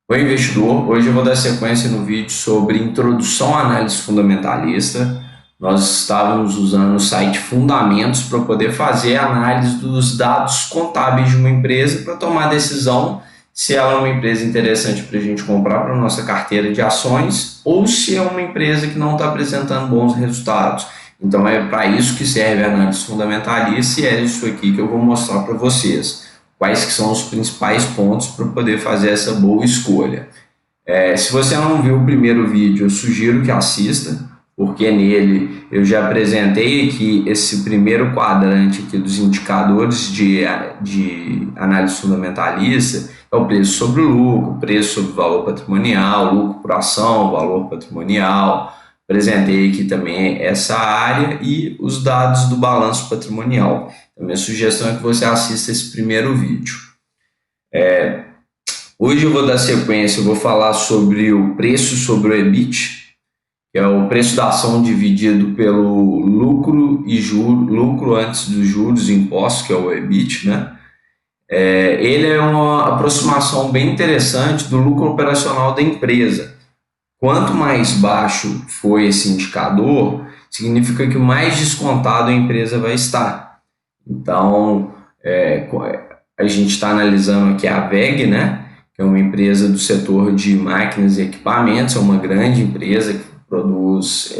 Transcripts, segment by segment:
Oi, investidor! Hoje eu vou dar sequência no vídeo sobre introdução à análise fundamentalista. Nós estávamos usando o site Fundamentos para poder fazer a análise dos dados contábeis de uma empresa para tomar a decisão se ela é uma empresa interessante para a gente comprar para a nossa carteira de ações ou se é uma empresa que não está apresentando bons resultados. Então é para isso que serve a análise fundamentalista e é isso aqui que eu vou mostrar para vocês. Quais que são os principais pontos para poder fazer essa boa escolha. Se você não viu o primeiro vídeo, eu sugiro que assista, porque nele eu já apresentei aqui esse primeiro quadrante aqui dos indicadores de análise fundamentalista, é o preço sobre o lucro, preço sobre o valor patrimonial, lucro por ação, valor patrimonial. Apresentei aqui também essa área e os dados do balanço patrimonial. A minha sugestão é que você assista esse primeiro vídeo. Hoje eu vou dar sequência, eu vou falar sobre o preço sobre o EBIT, que é o preço da ação dividido pelo lucro e lucro antes dos juros e impostos, que é o EBIT, né? Ele é uma aproximação bem interessante do lucro operacional da empresa. Quanto mais baixo for esse indicador, significa que mais descontado a empresa vai estar. Então, a gente está analisando aqui a WEG, né, que é uma empresa do setor de máquinas e equipamentos, é uma grande empresa que produz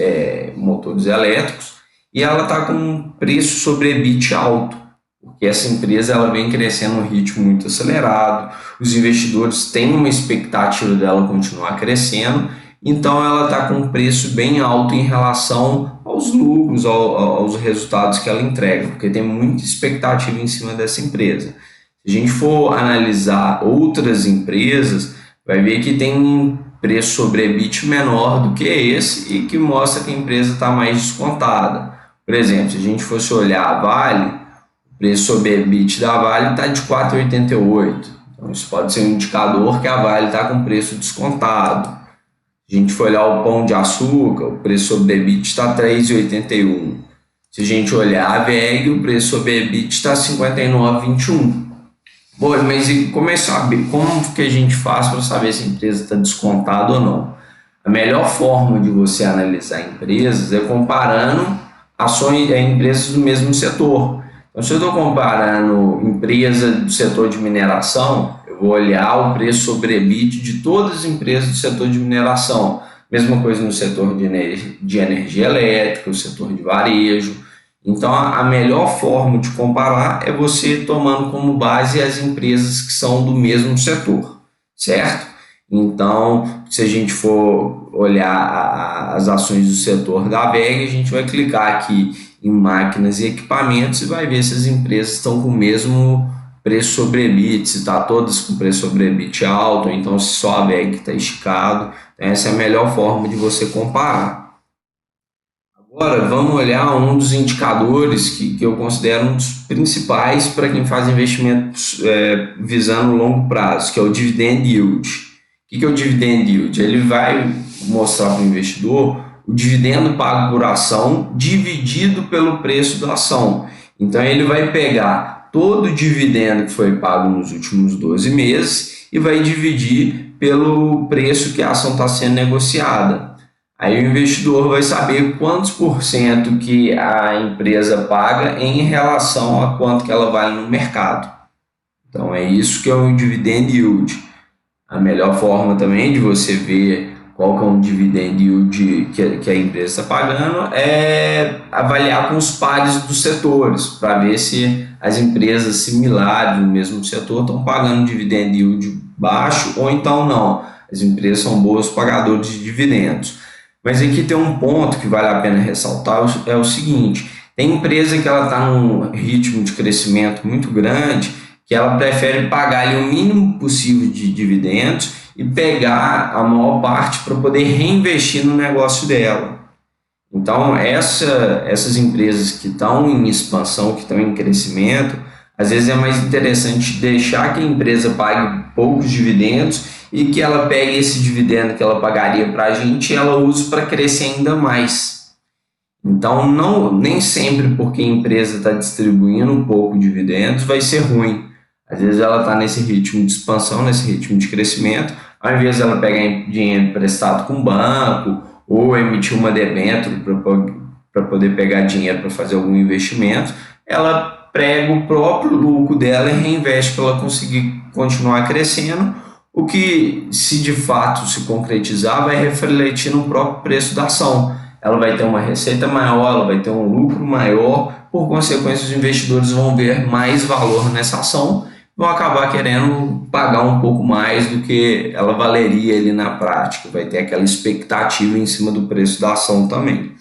motores elétricos, e ela está com um preço sobre EBIT alto, porque essa empresa ela vem crescendo num ritmo muito acelerado, os investidores têm uma expectativa dela continuar crescendo, então ela está com um preço bem alto em relação aos lucros, aos resultados que ela entrega, porque tem muita expectativa em cima dessa empresa. Se a gente for analisar outras empresas, vai ver que tem um preço sobre EBIT menor do que esse e que mostra que a empresa está mais descontada. Por exemplo, se a gente fosse olhar a Vale, o preço sobre EBIT da Vale está de 4,88. Então isso pode ser um indicador que a Vale está com preço descontado. Se a gente for olhar o Pão de Açúcar, o preço sobre EBIT está 3,81. Se a gente olhar a WEG, o preço sobre EBIT está 59,21. Bom, mas como que a gente faz para saber se a empresa está descontada ou não? A melhor forma de você analisar empresas é comparando ações empresas do mesmo setor. Então, se eu estou comparando empresa do setor de mineração, eu vou olhar o preço sobre EBIT de todas as empresas do setor de mineração. Mesma coisa no setor de energia elétrica, o setor de varejo. Então, a melhor forma de comparar é você tomando como base as empresas que são do mesmo setor, certo? Então, se a gente for olhar as ações do setor da WEG, a gente vai clicar aqui em máquinas e equipamentos e vai ver se as empresas estão com o mesmo preço sobre EBIT, se está todas com preço sobre EBIT alto, ou então se só a WEG está esticado. Então, essa é a melhor forma de você comparar. Agora vamos olhar um dos indicadores que eu considero um dos principais para quem faz investimentos visando longo prazo, que é o Dividend Yield. O que é o Dividend Yield? Ele vai mostrar para o investidor o dividendo pago por ação dividido pelo preço da ação. Então ele vai pegar todo o dividendo que foi pago nos últimos 12 meses e vai dividir pelo preço que a ação está sendo negociada. Aí o investidor vai saber quantos por cento que a empresa paga em relação a quanto que ela vale no mercado. Então é isso que é o Dividend Yield. A melhor forma também de você ver qual que é o Dividend Yield que a empresa está pagando é avaliar com os pares dos setores, para ver se as empresas similares no mesmo setor estão pagando Dividend Yield baixo ou então não. As empresas são boas pagadoras de dividendos. Mas aqui tem um ponto que vale a pena ressaltar, é o seguinte: tem empresa que ela está num ritmo de crescimento muito grande, que ela prefere pagar ali o mínimo possível de dividendos e pegar a maior parte para poder reinvestir no negócio dela. Então, essas empresas que estão em expansão, que estão em crescimento, às vezes é mais interessante deixar que a empresa pague poucos dividendos e que ela pegue esse dividendo que ela pagaria para a gente e ela use para crescer ainda mais. Então, nem sempre porque a empresa está distribuindo um pouco de dividendos vai ser ruim. Às vezes ela está nesse ritmo de expansão, nesse ritmo de crescimento, ao invés de ela pegar dinheiro emprestado com o banco ou emitir uma debênture para poder pegar dinheiro para fazer algum investimento, ela prega o próprio lucro dela e reinveste para ela conseguir continuar crescendo, o que, se de fato se concretizar, vai refletir no próprio preço da ação. Ela vai ter uma receita maior, ela vai ter um lucro maior, por consequência, os investidores vão ver mais valor nessa ação, vão acabar querendo pagar um pouco mais do que ela valeria ali na prática, vai ter aquela expectativa em cima do preço da ação também.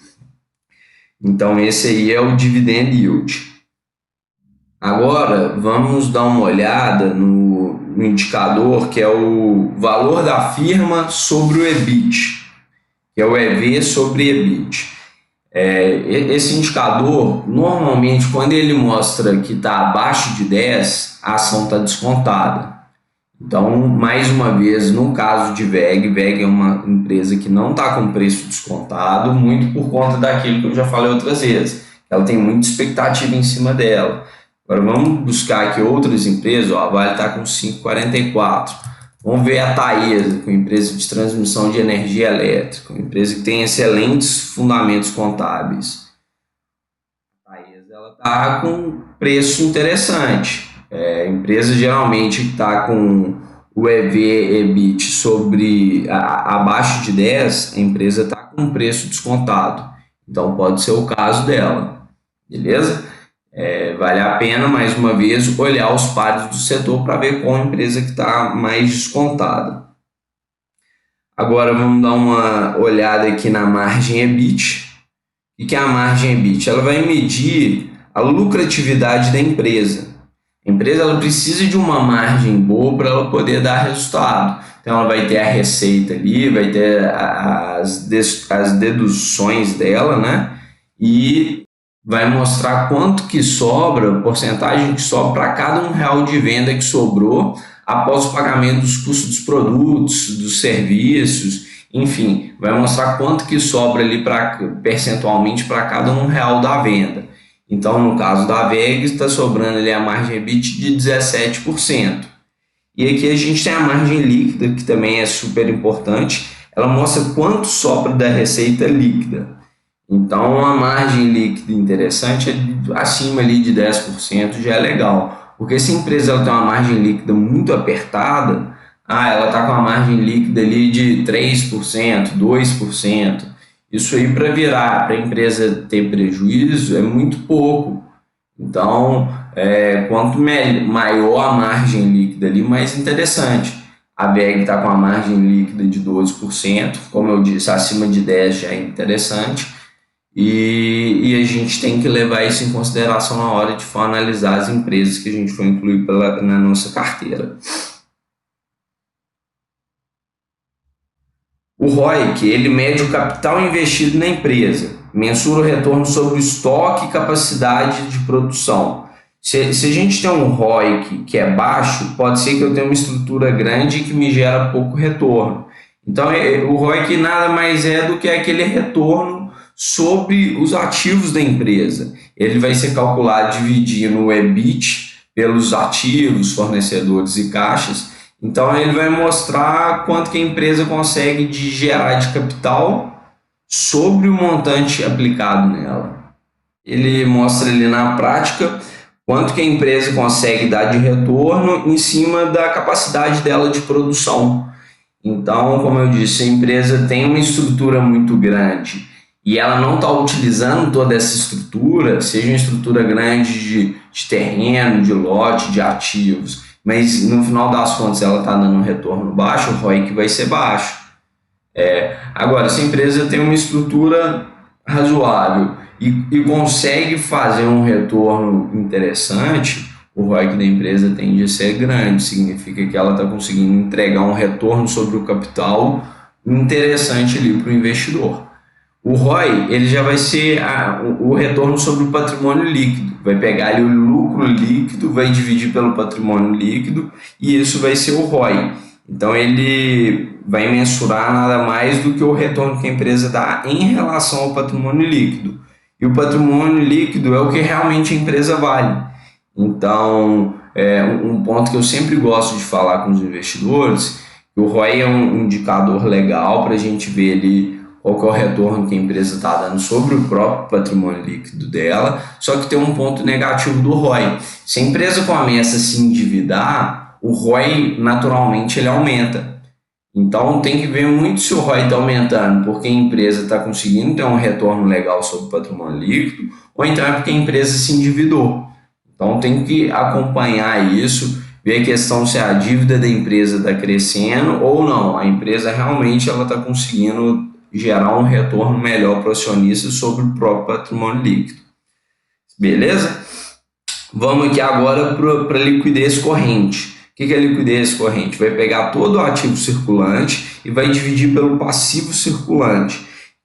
Então esse aí é o dividend yield. Agora vamos dar uma olhada no indicador que é o valor da firma sobre o EBIT, que é o EV sobre EBIT. Esse indicador, normalmente, quando ele mostra que está abaixo de 10, a ação está descontada. Então, mais uma vez, no caso de WEG é uma empresa que não está com preço descontado, muito por conta daquilo que eu já falei outras vezes. Ela tem muita expectativa em cima dela. Agora, vamos buscar aqui outras empresas. A Vale está com 5,44. Vamos ver a Taesa, com empresa de transmissão de energia elétrica, uma empresa que tem excelentes fundamentos contábeis. A Taesa está com preço interessante. A empresa geralmente está com o EV/EBIT sobre abaixo de 10, a empresa está com preço descontado. Então pode ser o caso dela, beleza? Vale a pena, mais uma vez, olhar os pares do setor para ver qual empresa que está mais descontada. Agora vamos dar uma olhada aqui na margem EBIT. O que é a margem EBIT? Ela vai medir a lucratividade da empresa. A empresa ela precisa de uma margem boa para ela poder dar resultado. Então ela vai ter a receita ali, vai ter as deduções dela, né? E vai mostrar quanto que sobra, porcentagem que sobra para cada R$1 de venda que sobrou após o pagamento dos custos dos produtos, dos serviços, enfim, vai mostrar quanto que sobra ali percentualmente para cada R$1 da venda. Então, no caso da WEG, está sobrando ali a margem EBIT de 17%. E aqui a gente tem a margem líquida, que também é super importante. Ela mostra quanto sobra da receita líquida. Então, uma margem líquida interessante é acima ali de 10%, já é legal. Porque se a empresa ela tem uma margem líquida muito apertada, ela está com uma margem líquida ali de 3%, 2%. Isso aí para a empresa ter prejuízo é muito pouco. Então, quanto maior a margem líquida ali, mais interessante. A WEG está com a margem líquida de 12%, como eu disse, acima de 10% já é interessante. E a gente tem que levar isso em consideração na hora de for analisar as empresas que a gente for incluir na nossa carteira. O ROIC, ele mede o capital investido na empresa, mensura o retorno sobre o estoque e capacidade de produção. Se a gente tem um ROIC que é baixo, pode ser que eu tenha uma estrutura grande que me gera pouco retorno. Então, o ROIC nada mais é do que aquele retorno sobre os ativos da empresa. Ele vai ser calculado dividindo o EBIT pelos ativos, fornecedores e caixas. Então ele vai mostrar quanto que a empresa consegue gerar de capital sobre o montante aplicado nela. Ele mostra ali na prática quanto que a empresa consegue dar de retorno em cima da capacidade dela de produção. Então, como eu disse, a empresa tem uma estrutura muito grande e ela não está utilizando toda essa estrutura, seja uma estrutura grande de terreno, de lote, de ativos, mas no final das contas ela está dando um retorno baixo, o ROIC vai ser baixo. Agora, se a empresa tem uma estrutura razoável e consegue fazer um retorno interessante, o ROIC da empresa tende a ser grande, significa que ela está conseguindo entregar um retorno sobre o capital interessante ali para o investidor. O ROI ele já vai ser o retorno sobre o patrimônio líquido. Vai pegar ali o lucro líquido, vai dividir pelo patrimônio líquido e isso vai ser o ROI. Então ele vai mensurar nada mais do que o retorno que a empresa dá em relação ao patrimônio líquido. E o patrimônio líquido é o que realmente a empresa vale. Então um ponto que eu sempre gosto de falar com os investidores, que o ROI é um indicador legal para a gente ver ali qual que é o retorno que a empresa está dando sobre o próprio patrimônio líquido dela, só que tem um ponto negativo do ROI. Se a empresa começa a se endividar, o ROI naturalmente ele aumenta. Então tem que ver muito se o ROI está aumentando porque a empresa está conseguindo ter um retorno legal sobre o patrimônio líquido, ou então é porque a empresa se endividou. Então tem que acompanhar isso, ver a questão se a dívida da empresa está crescendo ou não. A empresa realmente está conseguindo gerar um retorno melhor para o acionista sobre o próprio patrimônio líquido. Beleza? Vamos aqui agora para a liquidez corrente. O que é liquidez corrente? Vai pegar todo o ativo circulante e vai dividir pelo passivo circulante.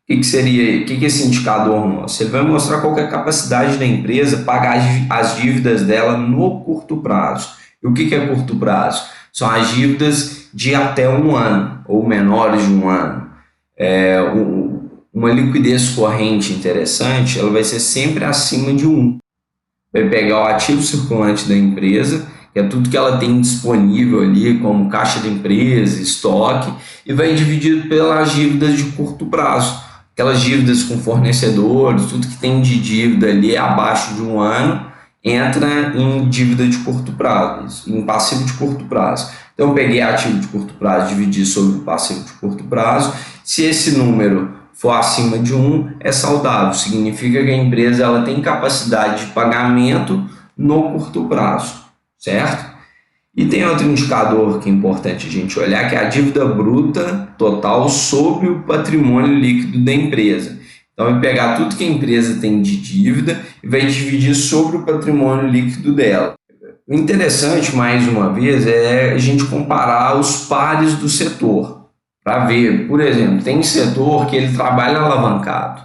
O que seria? O que esse indicador mostra? Ele vai mostrar qual é a capacidade da empresa pagar as dívidas dela no curto prazo. E o que é curto prazo? São as dívidas de até 1 ano ou menores de 1 ano. Uma liquidez corrente interessante, ela vai ser sempre acima de 1. Vai pegar o ativo circulante da empresa, que é tudo que ela tem disponível ali, como caixa da empresa, estoque, e vai dividir pelas dívidas de curto prazo. Aquelas dívidas com fornecedores, tudo que tem de dívida ali abaixo de 1 ano, entra em dívida de curto prazo, em passivo de curto prazo. Então, eu peguei ativo de curto prazo, dividi sobre o passivo de curto prazo. Se esse número for acima de 1, é saudável. Significa que a empresa ela tem capacidade de pagamento no curto prazo, certo? E tem outro indicador que é importante a gente olhar, que é a dívida bruta total sobre o patrimônio líquido da empresa. Então, vai pegar tudo que a empresa tem de dívida e vai dividir sobre o patrimônio líquido dela. O interessante, mais uma vez, é a gente comparar os pares do setor. Para ver, por exemplo, tem setor que ele trabalha alavancado.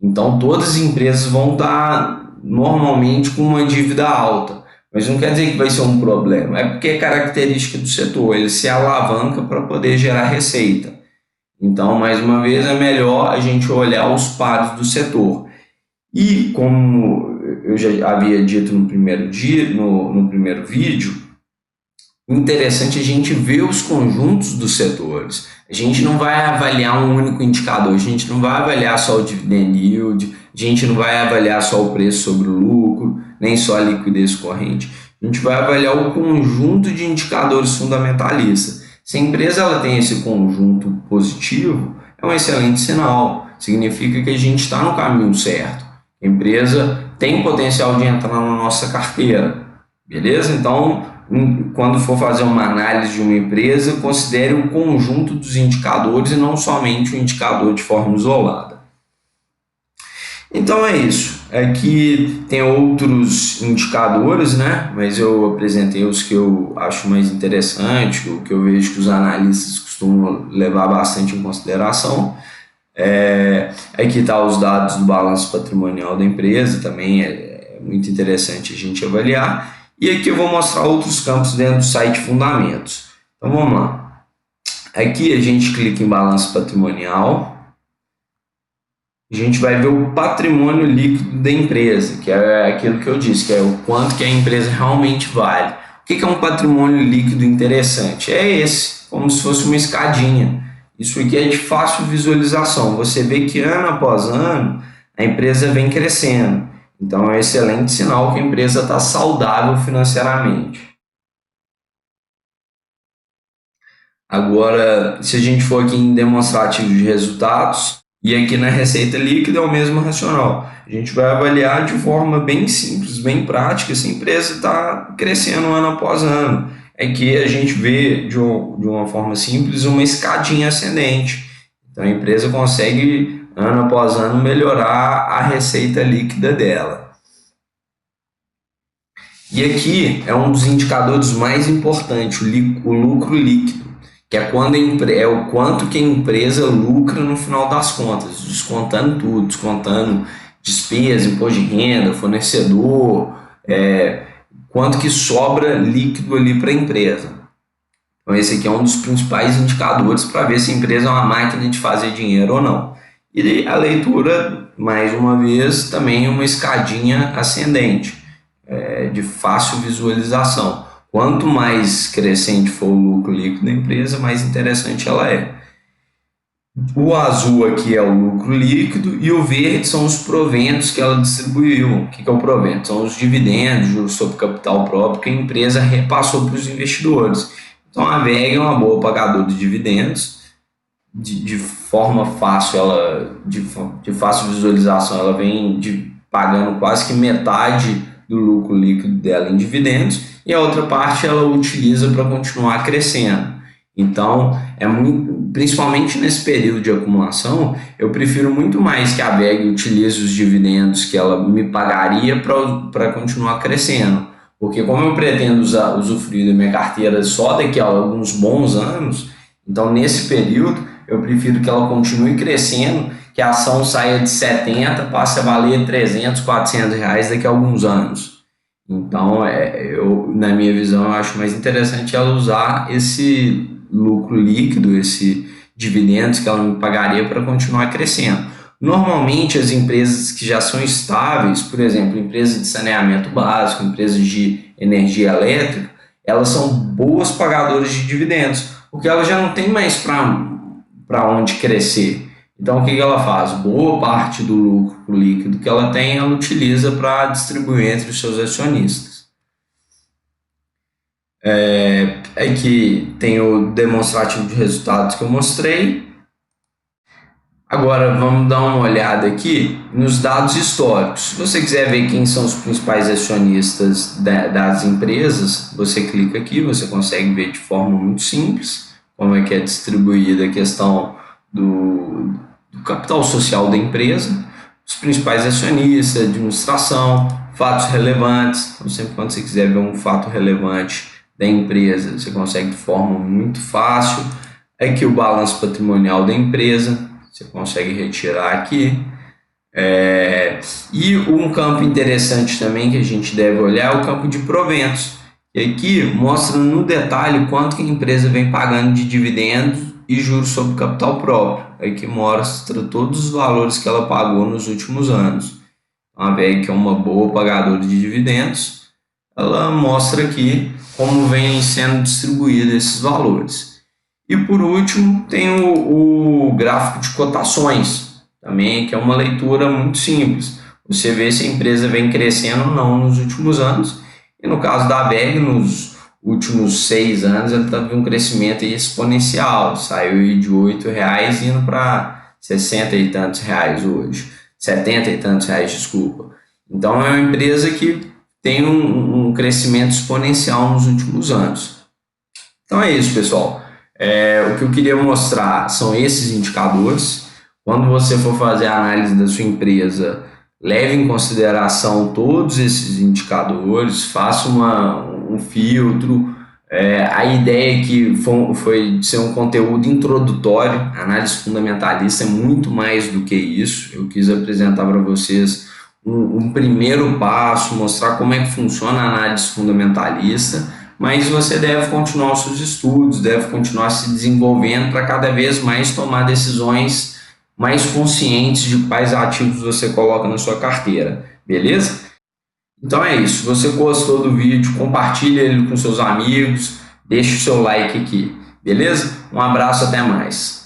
Então, todas as empresas vão estar normalmente com uma dívida alta. Mas não quer dizer que vai ser um problema. É porque é característica do setor. Ele se alavanca para poder gerar receita. Então, mais uma vez, é melhor a gente olhar os pares do setor. E como eu já havia dito no primeiro vídeo, interessante a gente ver os conjuntos dos setores. A gente não vai avaliar um único indicador, a gente não vai avaliar só o dividend yield, a gente não vai avaliar só o preço sobre o lucro, nem só a liquidez corrente. A gente vai avaliar o conjunto de indicadores fundamentalistas. Se a empresa ela tem esse conjunto positivo, é um excelente sinal. Significa que a gente está no caminho certo. A empresa tem potencial de entrar na nossa carteira. Beleza? Então, quando for fazer uma análise de uma empresa, considere o conjunto dos indicadores e não somente o indicador de forma isolada. Então é isso. Aqui tem outros indicadores, né? Mas eu apresentei os que eu acho mais interessantes, o que eu vejo que os analistas costumam levar bastante em consideração. Aqui está os dados do balanço patrimonial da empresa, também é muito interessante a gente avaliar. E aqui eu vou mostrar outros campos dentro do site Fundamentos. Então vamos lá. Aqui a gente clica em balanço patrimonial. A gente vai ver o patrimônio líquido da empresa, que é aquilo que eu disse, que é o quanto que a empresa realmente vale. O que é um patrimônio líquido interessante? É esse, como se fosse uma escadinha. Isso aqui é de fácil visualização. Você vê que ano após ano a empresa vem crescendo. Então é um excelente sinal que a empresa está saudável financeiramente. Agora, se a gente for aqui em demonstrativo de resultados, e aqui na receita líquida é o mesmo racional. A gente vai avaliar de forma bem simples, bem prática, se a empresa está crescendo ano após ano. É que a gente vê de uma forma simples uma escadinha ascendente. Então a empresa consegue ano após ano melhorar a receita líquida dela. E aqui é um dos indicadores mais importantes, o lucro líquido, que é o quanto que a empresa lucra no final das contas, descontando tudo, descontando despesa, imposto de renda, fornecedor, quanto que sobra líquido ali para a empresa. Então esse aqui é um dos principais indicadores para ver se a empresa é uma máquina de fazer dinheiro ou não. E a leitura, mais uma vez, também é uma escadinha ascendente. de fácil visualização. Quanto mais crescente for o lucro líquido da empresa, mais interessante ela é. O azul aqui é o lucro líquido e o verde são os proventos que ela distribuiu. O que é o provento? São os dividendos, juros sobre capital próprio que a empresa repassou para os investidores. Então a VEG é uma boa pagadora de dividendos, de forma fácil, de fácil visualização, ela vem pagando quase que metade do lucro líquido dela em dividendos e a outra parte ela utiliza para continuar crescendo. Então, principalmente nesse período de acumulação, eu prefiro muito mais que a VEG utilize os dividendos que ela me pagaria para continuar crescendo. Porque como eu pretendo usufruir da minha carteira só daqui a alguns bons anos, então nesse período eu prefiro que ela continue crescendo, que a ação saia de 70, passe a valer 300, 400 reais daqui a alguns anos. Então, na minha visão, eu acho mais interessante ela usar esse lucro líquido, esse dividendos que ela me pagaria para continuar crescendo. Normalmente, as empresas que já são estáveis, por exemplo, empresas de saneamento básico, empresas de energia elétrica, elas são boas pagadoras de dividendos, porque ela já não tem mais para onde crescer. Então, o que ela faz? Boa parte do lucro líquido que ela tem, ela utiliza para distribuir entre os seus acionistas. Aqui tem o demonstrativo de resultados que eu mostrei. Agora, vamos dar uma olhada aqui nos dados históricos. Se você quiser ver quem são os principais acionistas das empresas, você clica aqui, você consegue ver de forma muito simples como é que é distribuída a questão do capital social da empresa, os principais acionistas, administração, fatos relevantes. Então, sempre quando você quiser ver um fato relevante da empresa, você consegue de forma muito fácil. Aqui o balanço patrimonial da empresa, você consegue retirar aqui. E um campo interessante também que a gente deve olhar é o campo de proventos. E aqui mostra no detalhe quanto que a empresa vem pagando de dividendos e juros sobre capital próprio. Aqui mostra todos os valores que ela pagou nos últimos anos. A VEG, que é uma boa pagadora de dividendos, ela mostra aqui como vem sendo distribuídos esses valores. E por último tem o gráfico de cotações, também, que é uma leitura muito simples. Você vê se a empresa vem crescendo ou não nos últimos anos. E no caso da VEG, nos últimos 6 anos, ela teve um crescimento exponencial. Saiu de R$8 indo para 60 e tantos reais hoje. 70 e tantos reais, desculpa. Então é uma empresa que tem um crescimento exponencial nos últimos anos. Então é isso, pessoal. O que eu queria mostrar são esses indicadores. Quando você for fazer a análise da sua empresa, leve em consideração todos esses indicadores, faça um filtro. A ideia aqui foi de ser um conteúdo introdutório. A análise fundamentalista é muito mais do que isso. Eu quis apresentar para vocês um primeiro passo, mostrar como é que funciona a análise fundamentalista, mas você deve continuar os seus estudos, deve continuar se desenvolvendo para cada vez mais tomar decisões mais conscientes de quais ativos você coloca na sua carteira, beleza? Então é isso, se você gostou do vídeo, compartilhe ele com seus amigos, deixe o seu like aqui, beleza? Um abraço, até mais.